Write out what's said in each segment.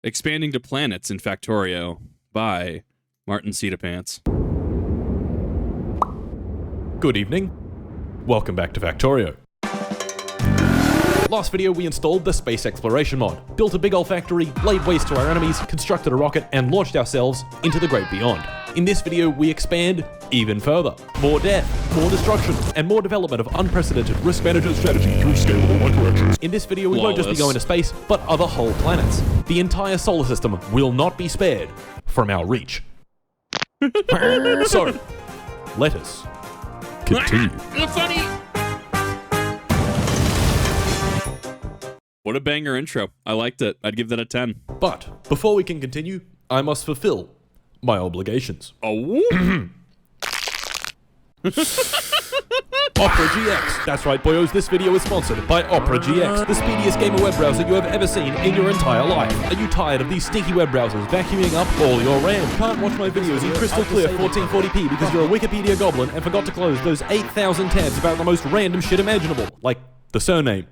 Expanding to Planets in Factorio by martincitopants. Good evening. Welcome back to Factorio. Last video we installed the space exploration mod, built a big old factory, laid waste to our enemies, constructed a rocket, and launched ourselves into the great beyond. In this video we expand even further. More death, more destruction, and more development of unprecedented risk management strategy through scalable microactions. In this video we won't just be going to space, but other whole planets. The entire solar system will not be spared from our reach. So, let us continue. You're funny! What a banger intro. I liked it. I'd give that a 10. But, before we can continue, I must fulfill my obligations. Oh? Opera GX. That's right, boyos, this video is sponsored by Opera GX, the speediest gamer web browser you have ever seen in your entire life. Are you tired of these stinky web browsers vacuuming up all your RAM? Can't watch my videos in crystal clear 1440p because you're a Wikipedia goblin and forgot to close those 8,000 tabs about the most random shit imaginable, like the surname.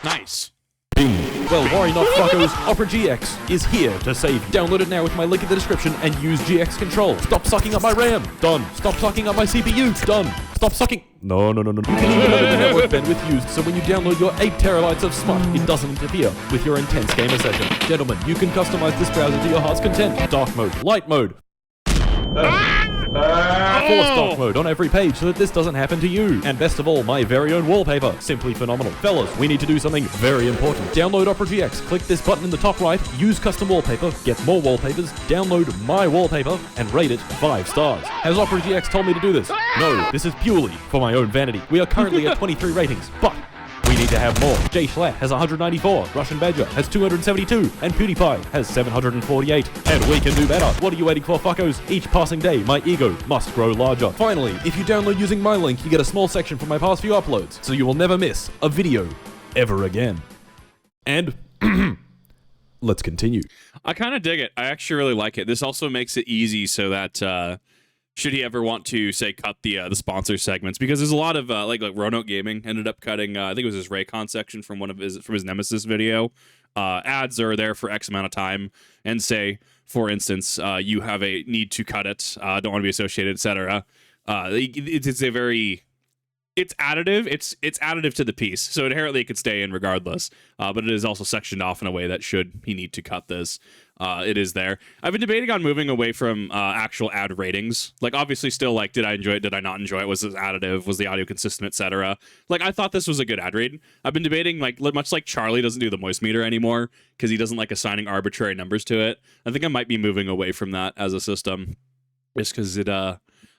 Nice. Well, worry not, fuckos. Opera GX is here to save. Download it now with my link in the description and use GX Control. Stop sucking up my RAM. Done. Stop sucking up my CPU. Done. Stop sucking. No. You can even limit the network bandwidth used, so when you download your 8 terabytes of smut, it doesn't interfere with your intense gamer session. Gentlemen, you can customize this browser to your heart's content. Dark mode, light mode, force dark mode on every page so that this doesn't happen to you. And best of all, my very own wallpaper. Simply phenomenal. Fellas, we need to do something very important. Download Opera GX, click this button in the top right, use custom wallpaper, get more wallpapers, download my wallpaper, and rate it 5 stars. Has Opera GX told me to do this? No, this is purely for my own vanity. We are currently at 23 ratings, but we need to have more. Jay Schlatt has 194, Russian Badger has 272, and PewDiePie has 748. And we can do better. What are you waiting for, fuckos? Each passing day, my ego must grow larger. Finally, if you download using my link, you get a small section from my past few uploads, so you will never miss a video ever again. And let's continue. I kind of dig it. I actually really like it. This also makes it easy so that should he ever want to, say, cut the sponsor segments, because there's a lot of like Roanoke Gaming ended up cutting. I think it was his Raycon section from his Nemesis video. Ads are there for X amount of time, and say, for instance, you have a need to cut it, don't want to be associated, etc. It's additive. It's additive to the piece, so inherently it could stay in regardless. But it is also sectioned off in a way that should he need to cut this, it is there. I've been debating on moving away from actual ad ratings. Like, obviously, still, like, did I enjoy it? Did I not enjoy it? Was it additive? Was the audio consistent, etc.? Like, I thought this was a good ad read. I've been debating, like, much like Charlie doesn't do the moist meter anymore because he doesn't like assigning arbitrary numbers to it. I think I might be moving away from that as a system, just because it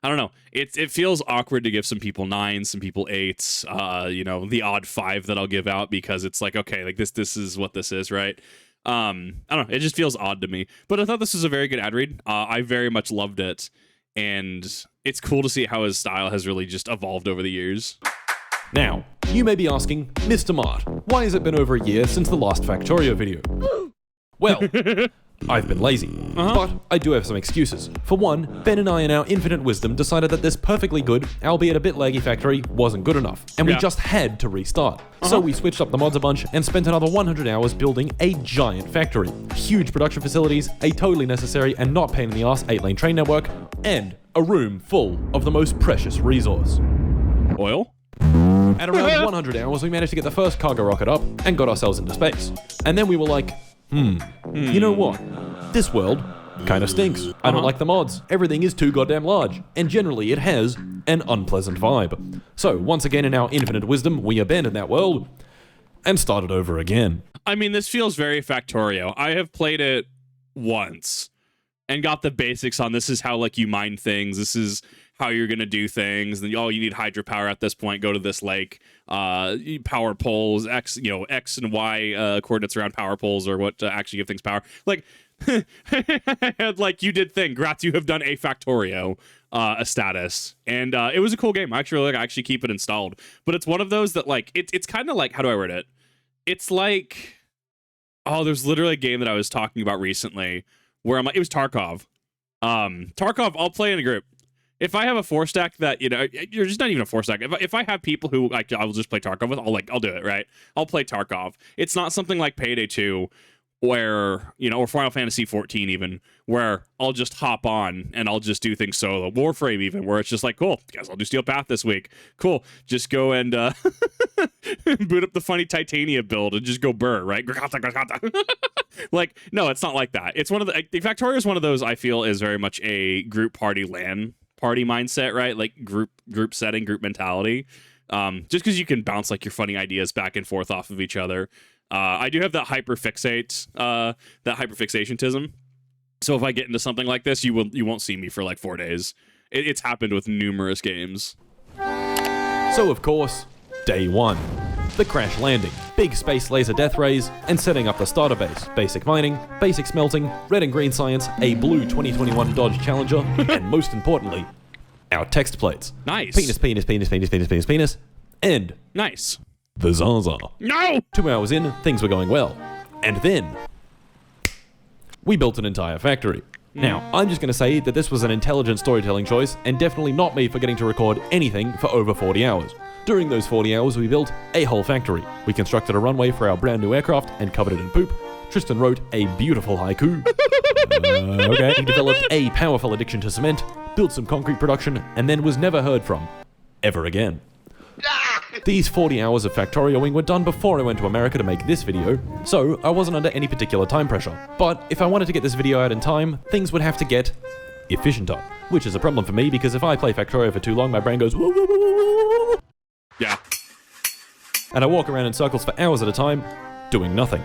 I don't know. It feels awkward to give some people 9s, some people 8s, you know, the odd 5 that I'll give out because it's like, okay, like this is what this is, right? I don't know. It just feels odd to me. But I thought this was a very good ad read. I very much loved it. And it's cool to see how his style has really just evolved over the years. Now, you may be asking, Mr. Mart, why has it been over a year since the last Factorio video? Well, I've been lazy, but I do have some excuses. For one, Ben and I in our infinite wisdom decided that this perfectly good, albeit a bit laggy factory wasn't good enough, and we just had to restart. So we switched up the mods a bunch and spent another 100 hours building a giant factory. Huge production facilities, a totally necessary and not pain in the ass 8-lane train network, and a room full of the most precious resource. Oil? At around 100 hours, we managed to get the first cargo rocket up and got ourselves into space. And then we were like, you know what? This world kind of stinks. I don't like the mods. Everything is too goddamn large. And generally it has an unpleasant vibe. So once again in our infinite wisdom, we abandoned that world and started over again. I mean, this feels very Factorio. I have played it once and got the basics on this is how, like, you mine things. This is how you're going to do things. And, you need hydropower at this point. Go to this lake. Power poles, X and Y coordinates around power poles or what actually give things power. Like, like, you did thing. Grats, you have done a Factorio a status. And it was a cool game. I actually keep it installed. But it's one of those that, like, it's kind of like, how do I word it? It's like, there's literally a game that I was talking about recently where I'm like, it was Tarkov. Tarkov, I'll play in a group. If I have a 4-stack that, you're just not even a 4-stack. If I have people who I will just play Tarkov with, I'll do it, right? I'll play Tarkov. It's not something like Payday 2 where, you know, or Final Fantasy 14 even, where I'll just hop on and I'll just do things solo. Warframe even, where it's just like, cool, guess I'll do Steel Path this week. Cool, just go and boot up the funny Titania build and just go burr, right? Like, no, it's not like that. It's one of the Factorio is one of those I feel is very much a group party LAN party mindset, right? Like group setting, group mentality. Just because you can bounce like your funny ideas back and forth off of each other. I do have that hyperfixationism. So if I get into something like this, you won't see me for like 4 days. It's happened with numerous games. So of course, day 1. The crash landing, big space laser death rays, and setting up the starter base, basic mining, basic smelting, red and green science, a blue 2021 Dodge Challenger, and most importantly, our text plates. Nice. Penis, penis, penis, penis, penis, penis, penis, and Nice. the Zaza. No! 2 hours in, things were going well. And then, we built an entire factory. Now, I'm just going to say that this was an intelligent storytelling choice, and definitely not me forgetting to record anything for over 40 hours. During those 40 hours, we built a whole factory. We constructed a runway for our brand new aircraft and covered it in poop. Tristan wrote a beautiful haiku. Okay. He developed a powerful addiction to cement, built some concrete production, and then was never heard from. Ever again. These 40 hours of Factorioing were done before I went to America to make this video, so I wasn't under any particular time pressure. But if I wanted to get this video out in time, things would have to get efficienter, which is a problem for me because if I play Factorio for too long, my brain goes woo, woo, woo, woo, woo. Yeah. And I walk around in circles for hours at a time, doing nothing.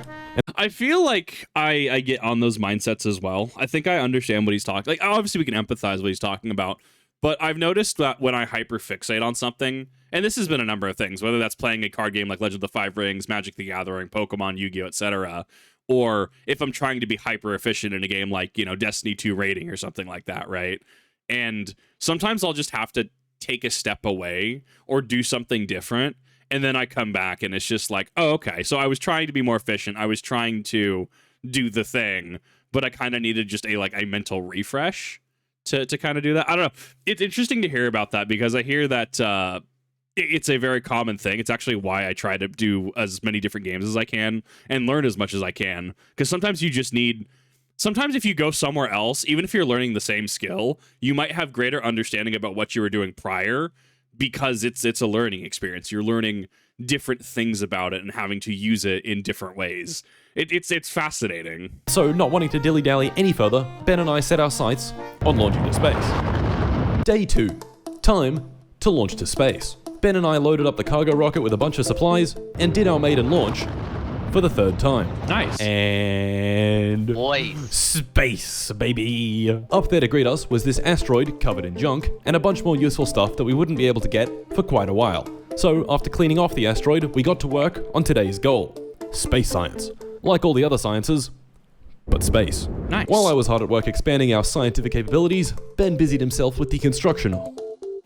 I feel like I get on those mindsets as well. I think I understand what he's talking. Like, obviously we can empathize what he's talking about, but I've noticed that when I hyperfixate on something, and this has been a number of things, whether that's playing a card game like Legend of the Five Rings, Magic the Gathering, Pokemon, Yu-Gi-Oh, etc., or if I'm trying to be hyper efficient in a game like, you know, Destiny 2 raiding or something like that, right? And sometimes I'll just have to take a step away or do something different, and then I come back and it's just like, oh, okay, so I was trying to be more efficient, I was trying to do the thing, but I kind of needed just a mental refresh to kind of do that. I don't know, it's interesting to hear about that because I hear that it's a very common thing. It's actually why I try to do as many different games as I can and learn as much as I can, because sometimes you just need sometimes if you go somewhere else, even if you're learning the same skill, you might have greater understanding about what you were doing prior because it's a learning experience. You're learning different things about it and having to use it in different ways. It's fascinating. So, not wanting to dilly-dally any further, Ben and I set our sights on launching to space. Day 2. Time to launch to space. Ben and I loaded up the cargo rocket with a bunch of supplies and did our maiden launch for the 3rd time. Nice. And Boys. space, baby. Up there to greet us was this asteroid covered in junk and a bunch more useful stuff that we wouldn't be able to get for quite a while. So after cleaning off the asteroid, we got to work on today's goal. Space science. Like all the other sciences, but space. Nice. While I was hard at work expanding our scientific capabilities, Ben busied himself with the construction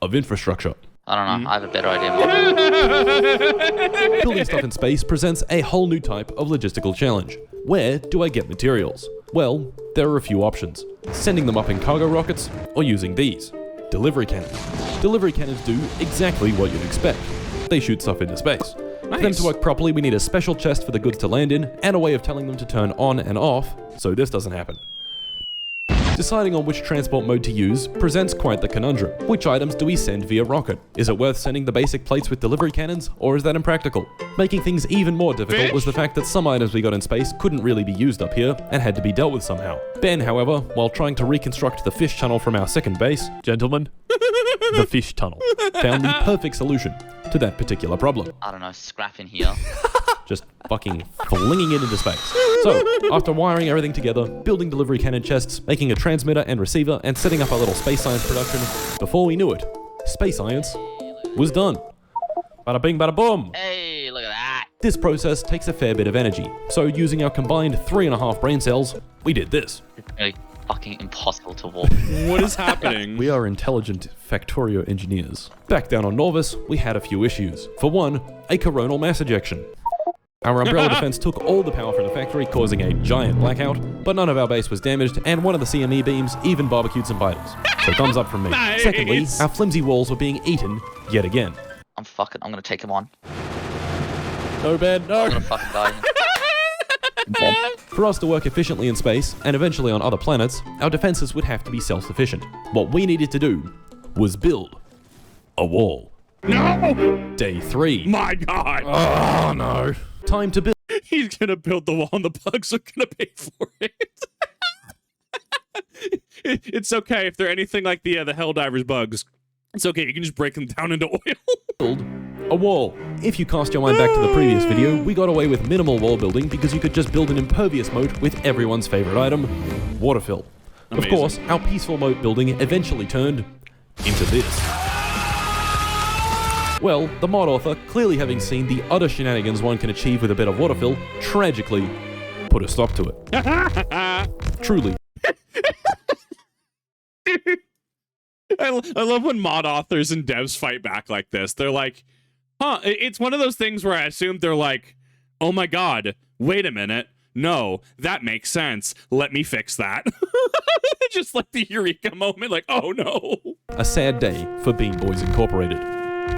of infrastructure. I don't know, I have a better idea. Building stuff in space presents a whole new type of logistical challenge. Where do I get materials? Well, there are a few options. Sending them up in cargo rockets, or using these. Delivery cannons. Delivery cannons do exactly what you'd expect. They shoot stuff into space. Nice. For them to work properly, we need a special chest for the goods to land in, and a way of telling them to turn on and off, so this doesn't happen. Deciding on which transport mode to use presents quite the conundrum. Which items do we send via rocket? Is it worth sending the basic plates with delivery cannons, or is that impractical? Making things even more difficult was the fact that some items we got in space couldn't really be used up here, and had to be dealt with somehow. Ben, however, while trying to reconstruct the fish tunnel from our second base, gentlemen, the fish tunnel, found the perfect solution to that particular problem. I don't know, scrap in here. Just fucking flinging it into space. So, after wiring everything together, building delivery cannon chests, making a transmitter and receiver, and setting up our little space science production, before we knew it, space science was done. Bada bing, bada boom. Hey, look at that. This process takes a fair bit of energy, so using our combined 3.5 brain cells, we did this. It's really fucking impossible to walk. What is happening? We are intelligent Factorio engineers. Back down on Norvis, we had a few issues. For one, a coronal mass ejection. Our umbrella defense took all the power from the factory, causing a giant blackout, but none of our base was damaged, and one of the CME beams even barbecued some biters. So thumbs up from me. Nice. Secondly, our flimsy walls were being eaten yet again. I'm gonna take him on. No, Ben, no! I'm gonna fucking die. For us to work efficiently in space, and eventually on other planets, our defenses would have to be self-sufficient. What we needed to do was build a wall. No! Day 3. My God! Oh no. Time to build. He's gonna build the wall and the bugs are gonna pay for it. It's okay if they're anything like the Helldivers bugs. It's okay, you can just break them down into oil. Build a wall. If you cast your mind back to the previous video, we got away with minimal wall building because you could just build an impervious moat with everyone's favorite item, water fill. Amazing. Of course, our peaceful moat building eventually turned into this. Well, the mod author, clearly having seen the utter shenanigans one can achieve with a bit of water fill, tragically put a stop to it. Truly. I love when mod authors and devs fight back like this. They're like, huh, it's one of those things where I assume they're like, oh my God, wait a minute. No, that makes sense. Let me fix that. Just like the eureka moment, like, oh no. A sad day for Bean Boys Incorporated.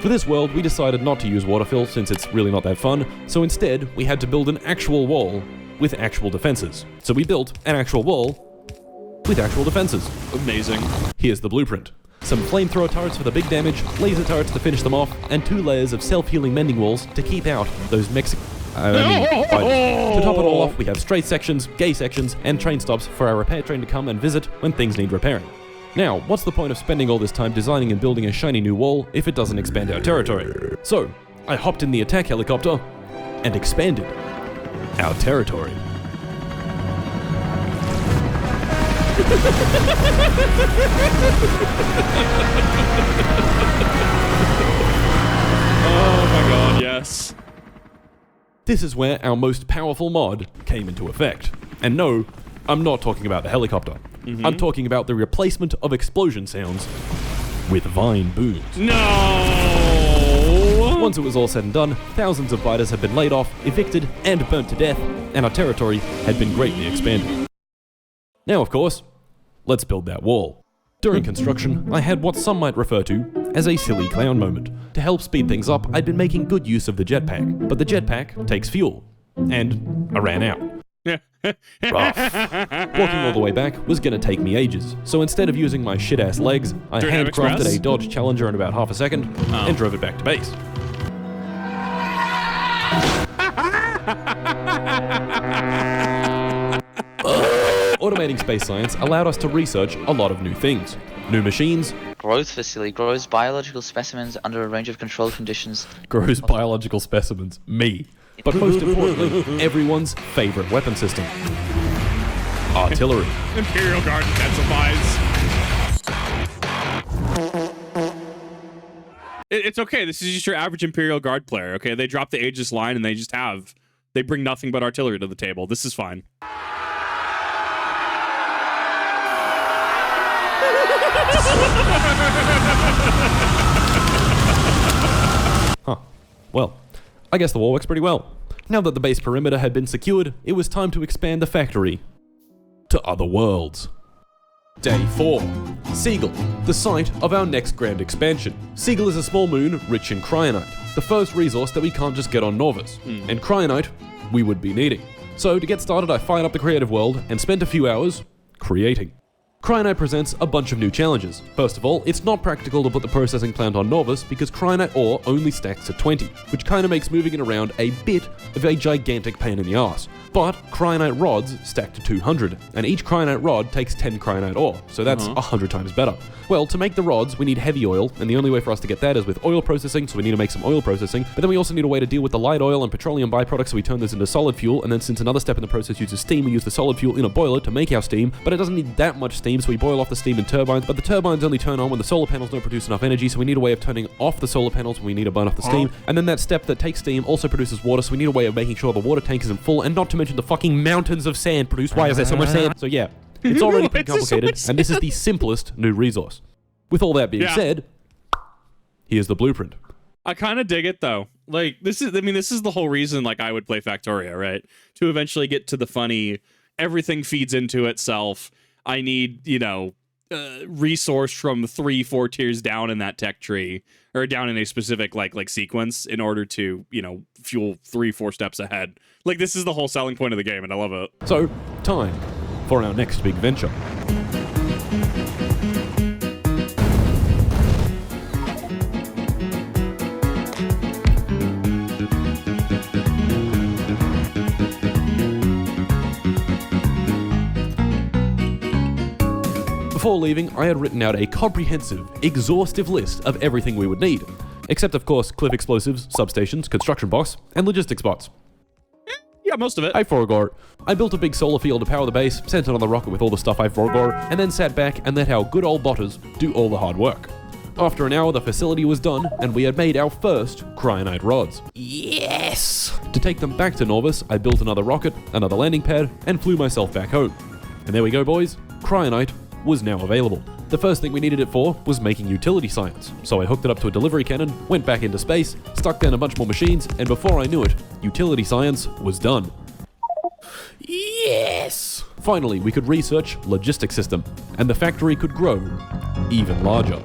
For this world, we decided not to use water fill since it's really not that fun, so instead, we had to build an actual wall with actual defenses. So we built an actual wall with actual defenses. Amazing. Here's the blueprint. Some flamethrower turrets for the big damage, laser turrets to finish them off, and 2 layers of self-healing mending walls to keep out those spiders. To top it all off, we have straight sections, gay sections, and train stops for our repair train to come and visit when things need repairing. Now, what's the point of spending all this time designing and building a shiny new wall if it doesn't expand our territory? So, I hopped in the attack helicopter and expanded our territory. Oh my God, yes. This is where our most powerful mod came into effect. And no, I'm not talking about the helicopter. I'm talking about the replacement of explosion sounds with vine booms. No! Once it was all said and done, thousands of biters had been laid off, evicted, and burnt to death, and our territory had been greatly expanded. Now, of course, let's build that wall. During construction, I had what some might refer to as a silly clown moment. To help speed things up, I'd been making good use of the jetpack, but the jetpack takes fuel, and I ran out. Rough. Walking all the way back was gonna take me ages, so instead of using my shit-ass legs, I handcrafted a Dodge Challenger in about half a second and drove it back to base. Automating space science allowed us to research a lot of new things. New machines. Growth facility grows biological specimens under a range of controlled conditions. Grows biological specimens. Me. But most importantly, everyone's favorite weapon system. Artillery. Imperial Guard intensifies. It's okay. This is just your average Imperial Guard player, okay? They drop the Aegis line and they bring nothing but artillery to the table. This is fine. Huh. Well, I guess the wall works pretty well. Now that the base perimeter had been secured, it was time to expand the factory to other worlds. Day 4. Seagull, the site of our next grand expansion. Seagull is a small moon rich in cryonite, the first resource that we can't just get on Norvus. And cryonite, we would be needing. So to get started, I fired up the creative world and spent a few hours creating. Cryonite presents a bunch of new challenges. First of all, it's not practical to put the processing plant on Norvus because cryonite ore only stacks at 20, which kinda makes moving it around a bit of a gigantic pain in the ass. But cryonite rods stack to 200, and each cryonite rod takes 10 cryonite ore, so that's 100 times better. Well, to make the rods, we need heavy oil, and the only way for us to get that is with oil processing, so we need to make some oil processing, but then we also need a way to deal with the light oil and petroleum byproducts, so we turn this into solid fuel, and then since another step in the process uses steam, we use the solid fuel in a boiler to make our steam, but it doesn't need that much steam, so we boil off the steam in turbines, but the turbines only turn on when the solar panels don't produce enough energy, so we need a way of turning off the solar panels when we need to burn off the steam, and then that step that takes steam also produces water, so we need a way of making sure the water tank isn't full, and not to mention the fucking mountains of sand produced. Why is there so much sand? So yeah, it's already pretty complicated, and this is the simplest new resource. With all that being said, here's the blueprint. I kind of dig it though. Like this is the whole reason like I would play Factorio, right? To eventually get to the funny, everything feeds into itself. I need, resource from 3-4 tiers down in that tech tree, or down in a specific like sequence, in order to, you know, fuel 3-4 steps ahead. Like, this is the whole selling point of the game, and I love it. So, time for our next big venture. Before leaving, I had written out a comprehensive, exhaustive list of everything we would need. Except, of course, cliff explosives, substations, construction box, and logistics bots. Yeah, most of it. I forgot. I built a big solar field to power the base, sent it on the rocket with all the stuff I forgot, and then sat back and let our good old botters do all the hard work. After an hour, the facility was done, and we had made our first cryonite rods. Yes! To take them back to Norvis, I built another rocket, another landing pad, and flew myself back home. And there we go, boys. Cryonite was now available. The first thing we needed it for was making utility science, so I hooked it up to a delivery cannon, went back into space, stuck down a bunch more machines, and before I knew it, utility science was done. Yes! Finally, we could research logistics system, and the factory could grow even larger.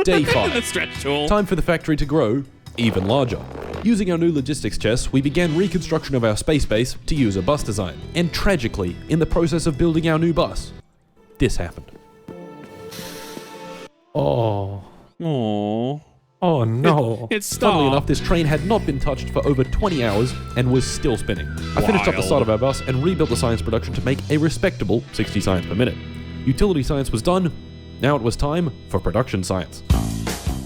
Day 5. The stretch tool. Time for the factory to grow even larger. Using our new logistics chests, we began reconstruction of our space base to use a bus design. And tragically, in the process of building our new bus, this happened. Oh. Aww. Oh no. It's stopped. Funnily enough, this train had not been touched for over 20 hours and was still spinning. I finished up the Wild. side of our bus and rebuilt the science production to make a respectable 60 science per minute. Utility science was done. Now it was time for production science.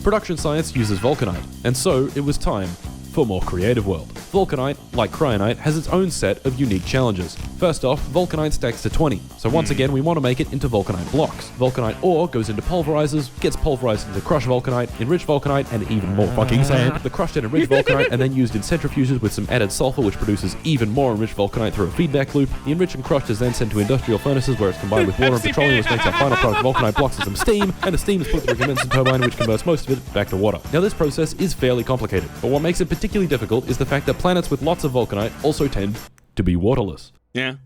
Production science uses vulcanite, and so it was time for more creative world. Vulcanite, like cryonite, has its own set of unique challenges. First off, vulcanite stacks to 20, so once again we want to make it into vulcanite blocks. Vulcanite ore goes into pulverizers, gets pulverized into crushed vulcanite, enriched vulcanite, and even more fucking sand. The crushed and enriched vulcanite are then used in centrifuges with some added sulfur, which produces even more enriched vulcanite through a feedback loop. The enriched and crushed is then sent to industrial furnaces where it's combined with water and petroleum, which makes our final product vulcanite blocks and some steam, and the steam is put through a condensing turbine, which converts most of it back to water. Now this process is fairly complicated, but what makes it particularly difficult is the fact that planets with lots of vulcanite also tend to be waterless. Yeah.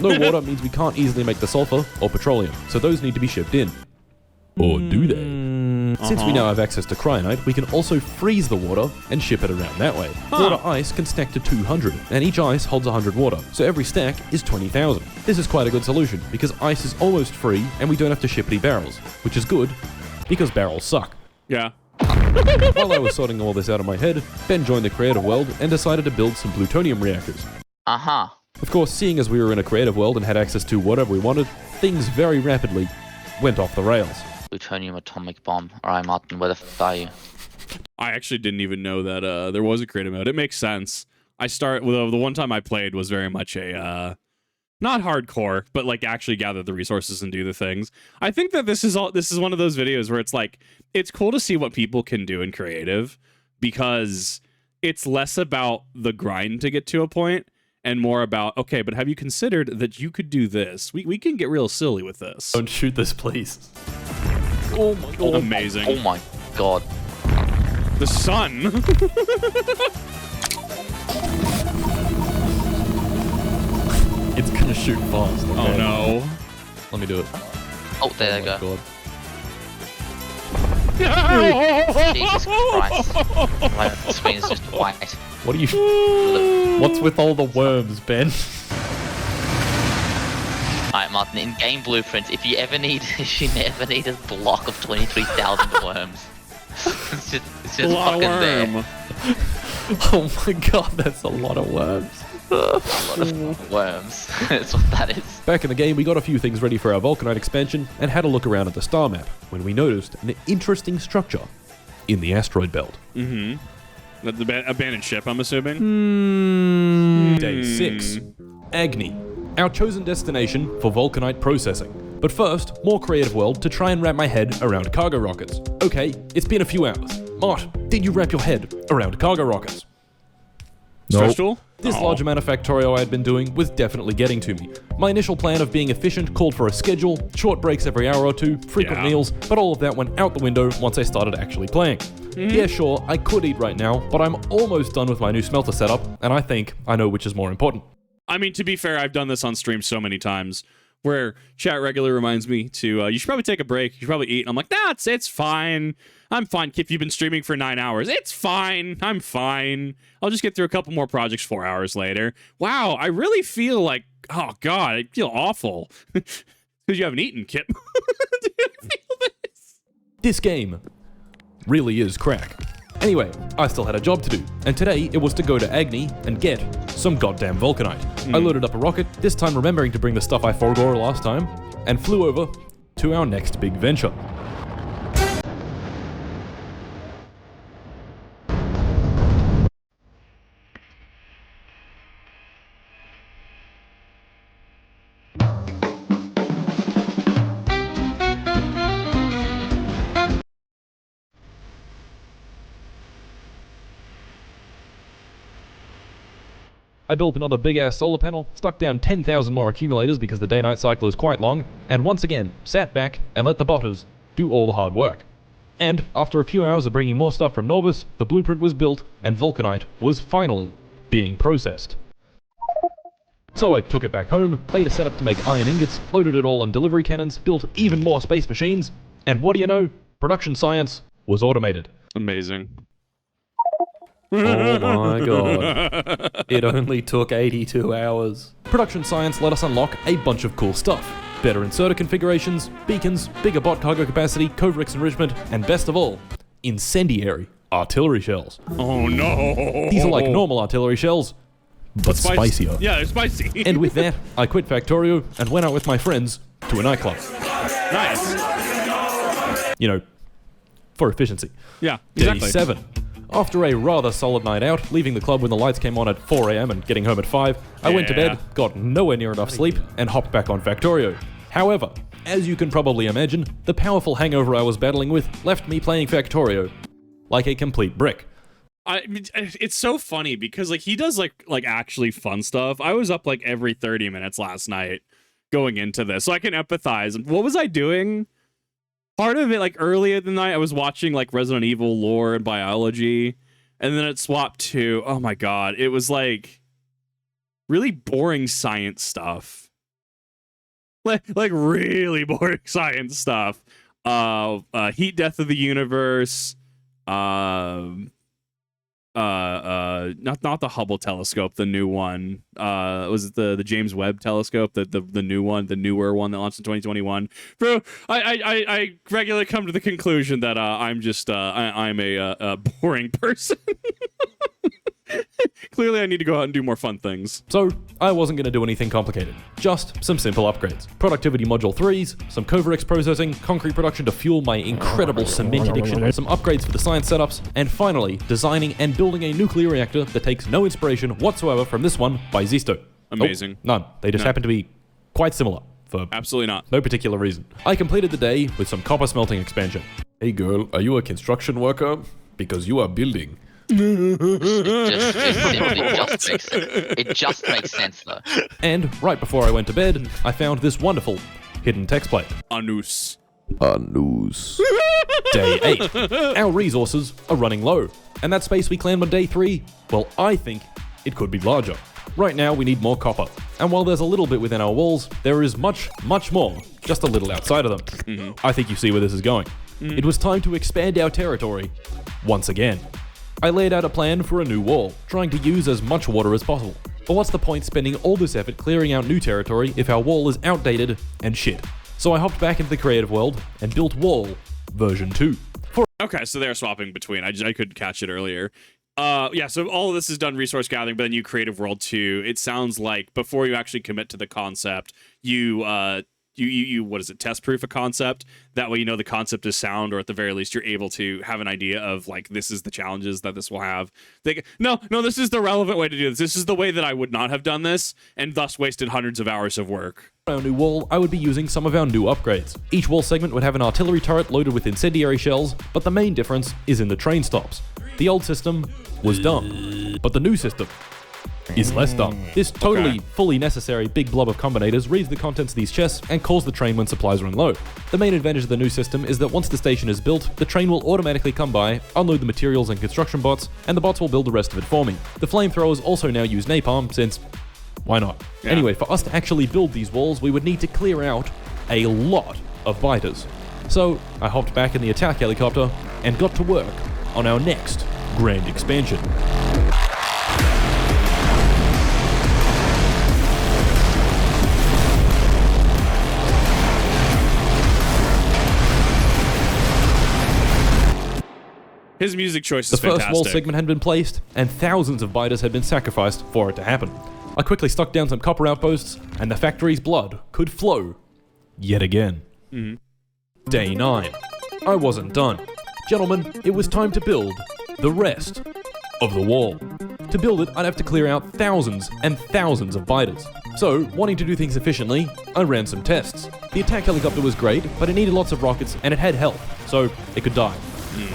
No water means we can't easily make the sulfur or petroleum, so those need to be shipped in. Or do they? Since we now have access to cryonite, we can also freeze the water and ship it around that way. Water ice can stack to 200, and each ice holds 100 water, so every stack is 20,000. This is quite a good solution, because ice is almost free, and we don't have to ship any barrels, which is good, because barrels suck. Yeah. While I was sorting all this out of my head, Ben joined the creative world and decided to build some plutonium reactors. Uh-huh. Of course, seeing as we were in a creative world and had access to whatever we wanted, things very rapidly went off the rails. Plutonium atomic bomb. Alright, Martin, where the f are you? I actually didn't even know that there was a creative mode. It makes sense. The one time I played was very much a not hardcore, but like actually gather the resources and do the things. I think that this is one of those videos where it's like, it's cool to see what people can do in creative, because it's less about the grind to get to a point and more about, okay, but have you considered that you could do this? We can get real silly with this. Don't shoot this, please. Oh my god. Amazing. Oh my god. The sun. It's gonna shoot fast. Okay? Oh no. Let me do it. Oh, there they go. God. Jesus Christ. My screen's just white. What are you... What's with all the worms, Ben? Alright, Martin, in game blueprints, if you ever need a block of 23,000 worms, it's just A lot fucking of there. worm. Oh my god, that's a lot of worms. A lot of worms. That's what that is. Back in the game, we got a few things ready for our vulcanite expansion and had a look around at the star map when we noticed an interesting structure in the asteroid belt. Mm-hmm. That's the abandoned ship, I'm assuming? Day 6. Agni, our chosen destination for vulcanite processing. But first, more creative world to try and wrap my head around cargo rockets. Okay, it's been a few hours. Mart, did you wrap your head around cargo rockets? Stretch tool? This Oh. large amount of Factorio I had been doing was definitely getting to me. My initial plan of being efficient called for a schedule, short breaks every hour or two, frequent Yeah. meals, but all of that went out the window once I started actually playing. Yeah, sure, I could eat right now, but I'm almost done with my new smelter setup, and I think I know which is more important. I mean, to be fair, I've done this on stream so many times where chat regularly reminds me to, you should probably take a break. You should probably eat. And I'm like, nah, it's fine. I'm fine. Kip, you've been streaming for 9 hours. It's fine. I'm fine. I'll just get through a couple more projects 4 hours later. Wow, I really feel like, oh God, I feel awful. Because you haven't eaten, Kip. Do you feel this? This game really is crack. Anyway, I still had a job to do, and today it was to go to Agni and get some goddamn vulcanite. I loaded up a rocket, this time remembering to bring the stuff I forgot last time, and flew over to our next big venture. I built another big-ass solar panel, stuck down 10,000 more accumulators because the day-night cycle is quite long, and once again, sat back and let the botters do all the hard work. And, after a few hours of bringing more stuff from Norbus, the blueprint was built, and vulcanite was finally being processed. So I took it back home, made a setup to make iron ingots, loaded it all on delivery cannons, built even more space machines, and what do you know? Production science was automated. Amazing. Oh my god. It only took 82 hours. Production science let us unlock a bunch of cool stuff. Better inserter configurations, beacons, bigger bot cargo capacity, Covrix enrichment, and best of all, incendiary artillery shells. Oh no. These are like normal artillery shells, but spicier. Yeah, they're spicy. And with that, I quit Factorio and went out with my friends to a nightclub. Nice. You know, for efficiency. Yeah, Day exactly. 7. After a rather solid night out, leaving the club when the lights came on at 4 AM and getting home at 5, I went to bed, got nowhere near enough sleep, and hopped back on Factorio. However, as you can probably imagine, the powerful hangover I was battling with left me playing Factorio like a complete brick. It's so funny because like he does like actually fun stuff. I was up like every 30 minutes last night going into this, so I can empathize. What was I doing? Part of it, like earlier in the night, I was watching like Resident Evil lore and biology, and then it swapped to, oh my god, it was like really boring science stuff. Like really boring science stuff. Heat Death of the Universe. Not the Hubble telescope, the new one. Was it the James Webb telescope, the new one, the newer one that launched in 2021? Bro, I regularly come to the conclusion that I'm just I'm a boring person. Clearly, I need to go out and do more fun things. So, I wasn't going to do anything complicated. Just some simple upgrades. Productivity Module 3s, some Covrix processing, concrete production to fuel my incredible cement addiction, some upgrades for the science setups, and finally, designing and building a nuclear reactor that takes no inspiration whatsoever from this one by Zisto. Amazing. Oh, none. They just happen to be quite similar. For absolutely not. No particular reason. I completed the day with some copper smelting expansion. Hey girl, are you a construction worker? Because you are building. It just makes sense though. And right before I went to bed, I found this wonderful hidden text plate. Anus. Day 8. Our resources are running low. And that space we claimed on day 3, well, I think it could be larger. Right now, we need more copper. And while there's a little bit within our walls, there is much, much more just a little outside of them. I think you see where this is going. It was time to expand our territory once again. I laid out a plan for a new wall, trying to use as much water as possible. But what's the point spending all this effort clearing out new territory if our wall is outdated and shit? So I hopped back into the creative world and built Wall version 2. Okay, so they're swapping between. I couldn't catch it earlier. Yeah, so all of this is done resource gathering, but then you creative world 2. It sounds like before you actually commit to the concept, you what is it, test proof a concept. That way you know the concept is sound, or at the very least you're able to have an idea of like, this is the challenges that this will have. No, this is the relevant way to do this. This is the way that I would not have done this and thus wasted hundreds of hours of work. For our new wall, I would be using some of our new upgrades. Each wall segment would have an artillery turret loaded with incendiary shells, but the main difference is in the train stops. The old system was dumb, but the new system is less dumb. This totally, fully necessary big blob of combinators reads the contents of these chests and calls the train when supplies run low. The main advantage of the new system is that once the station is built, the train will automatically come by, unload the materials and construction bots, and the bots will build the rest of it for me. The flamethrowers also now use napalm since Why not? Yeah. Anyway, for us to actually build these walls, we would need to clear out a lot of biters. So I hopped back in the attack helicopter and got to work on our next grand expansion. His music choice The is first fantastic. wall segment had been placed, and thousands of biters had been sacrificed for it to happen. I quickly stuck down some copper outposts, and the factory's blood could flow yet again. Day 9. I wasn't done. Gentlemen, it was time to build the rest of the wall. To build it, I'd have to clear out thousands and thousands of biters. So, wanting to do things efficiently, I ran some tests. The attack helicopter was great, but it needed lots of rockets and it had health, so it could die.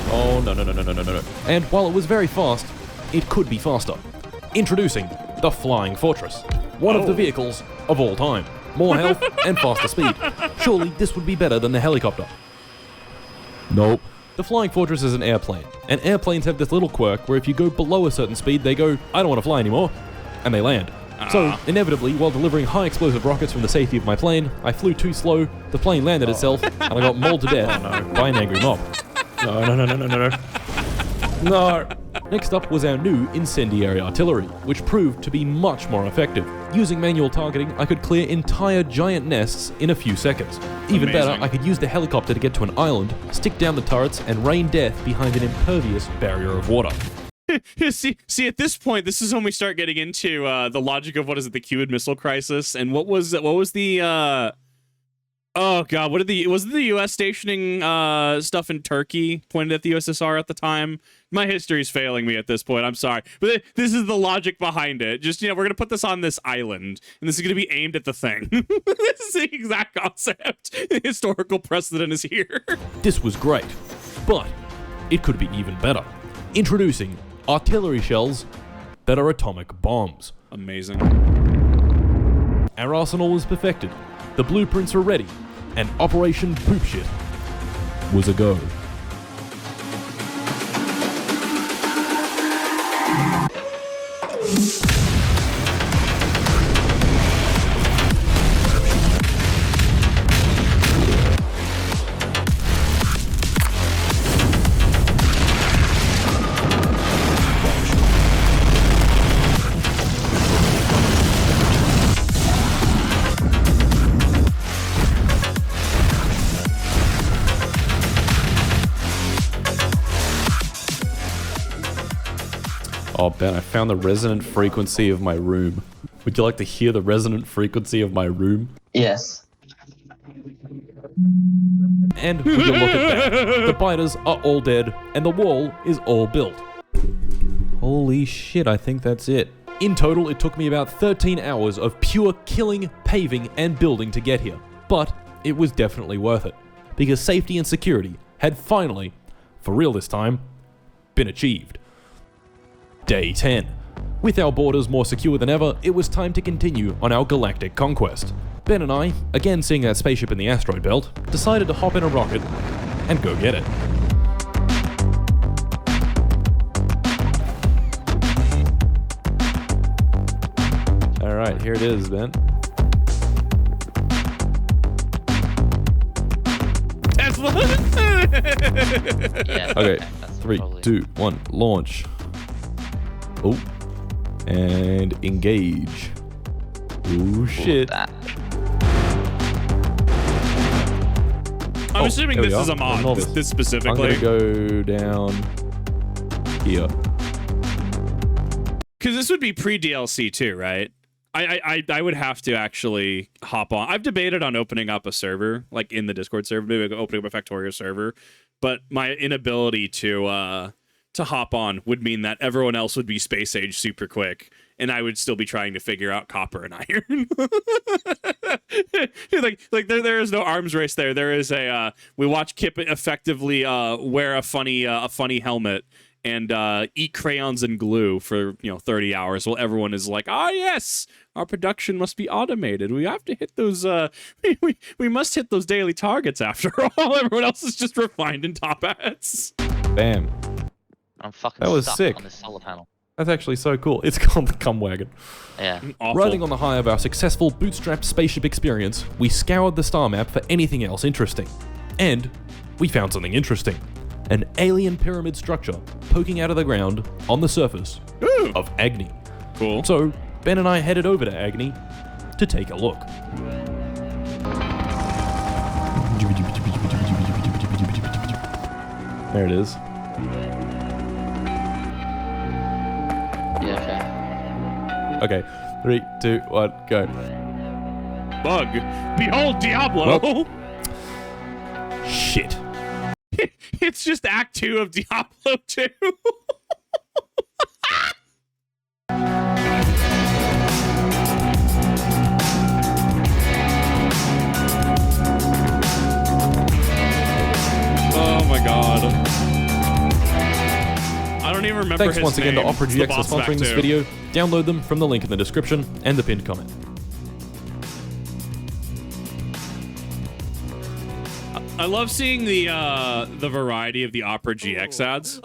Oh, no. And while it was very fast, it could be faster. Introducing the Flying Fortress, one of the vehicles of all time. More health and faster speed. Surely this would be better than the helicopter. Nope. The Flying Fortress is an airplane, and airplanes have this little quirk where if you go below a certain speed, they go, I don't want to fly anymore, and they land. So, inevitably, while delivering high explosive rockets from the safety of my plane, I flew too slow, the plane landed itself, and I got mauled to death by an angry mob. No. Next up was our new incendiary artillery, which proved to be much more effective. Using manual targeting, I could clear entire giant nests in a few seconds. Even better, I could use the helicopter to get to an island, stick down the turrets, and rain death behind an impervious barrier of water. see, at this point, this is when we start getting into the logic of what is it, the Cuban Missile Crisis, and what was the oh god, was it the U.S. stationing stuff in Turkey pointed at the USSR at the time? My history's failing me at this point. I'm sorry, but this is the logic behind it. Just we're gonna put this on this island, and this is gonna be aimed at the thing. This is the exact concept. The historical precedent is here. This was great, but it could be even better. Introducing artillery shells that are atomic bombs. Amazing. Our arsenal was perfected, the blueprints were ready, and Operation Poop Shit was a go. Oh, Ben, I found the resonant frequency of my room. Would you like to hear the resonant frequency of my room? Yes. And would you look at that? The biters are all dead, and the wall is all built. Holy shit, I think that's it. In total, it took me about 13 hours of pure killing, paving, and building to get here. But it was definitely worth it, because safety and security had finally, for real this time, been achieved. Day 10. With our borders more secure than ever, it was time to continue on our galactic conquest. Ben and I, again seeing that spaceship in the asteroid belt, decided to hop in a rocket and go get it. Alright, here it is, Ben. Tesla. Yeah. Okay, that's 3, probably- 2, 1, launch. Oh. And engage. Oh shit. That. I'm assuming there we this are. is a mod, Novice. this I'm specifically. gonna go down here. Because this would be pre-DLC too, right? I would have to actually hop on. I've debated on opening up a server, like in the Discord server, maybe opening up a Factorio server, but my inability to hop on would mean that everyone else would be space age super quick, and I would still be trying to figure out copper and iron. like there is no arms race there. There is a we watch Kip effectively wear a funny helmet and eat crayons and glue for 30 hours while everyone is like, yes, our production must be automated. We have to hit those we must hit those daily targets after all. Everyone else is just refined in top hats. Bam. I'm fucking That was stuck sick. on this solar panel. That's actually so cool. It's called the Cum Wagon. Yeah. Awful. Riding on the high of our successful bootstrapped spaceship experience, we scoured the star map for anything else interesting. And we found something interesting. An alien pyramid structure poking out of the ground on the surface of Agni. Cool. So, Ben and I headed over to Agni to take a look. There it is. Yeah, Okay, 3, 2, 1, go. Bug. Behold Diablo. Well. Shit. It's just Act 2 of Diablo 2. Oh my god. I don't even remember Thanks his once again to name. Opera It's the GX for boss of sponsoring Act this 2. video. Download them from the link in the description and the pinned comment. I love seeing the variety of the Opera GX ads.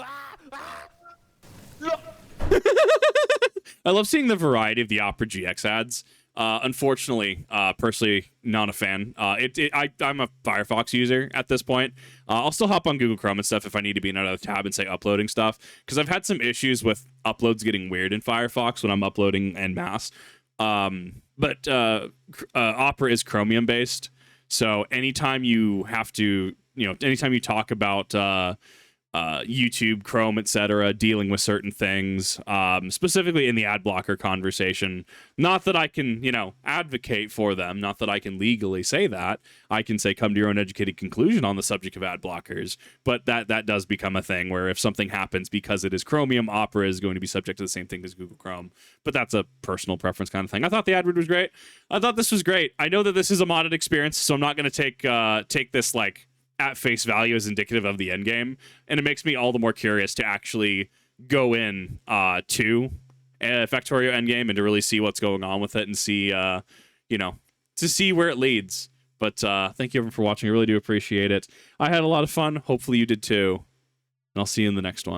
I love seeing the variety of the Opera GX ads. Unfortunately, personally, not a fan. I'm a Firefox user at this point. I'll still hop on Google Chrome and stuff if I need to be in another tab and say uploading stuff, because I've had some issues with uploads getting weird in Firefox when I'm uploading en masse. But Opera is Chromium based, so anytime you have to, anytime you talk about YouTube, Chrome, etc., dealing with certain things, specifically in the ad blocker conversation. Not that I can, advocate for them. Not that I can legally say that. I can say come to your own educated conclusion on the subject of ad blockers. But that does become a thing where if something happens because it is Chromium, Opera is going to be subject to the same thing as Google Chrome. But that's a personal preference kind of thing. I thought the ad read was great. I thought this was great. I know that this is a modded experience, so I'm not going to take this like at face value as indicative of the end game, and it makes me all the more curious to actually go in to Factorio endgame and to really see what's going on with it and see to see where it leads. But thank you everyone for watching. I really do appreciate it. I had a lot of fun. Hopefully you did too, and I'll see you in the next one.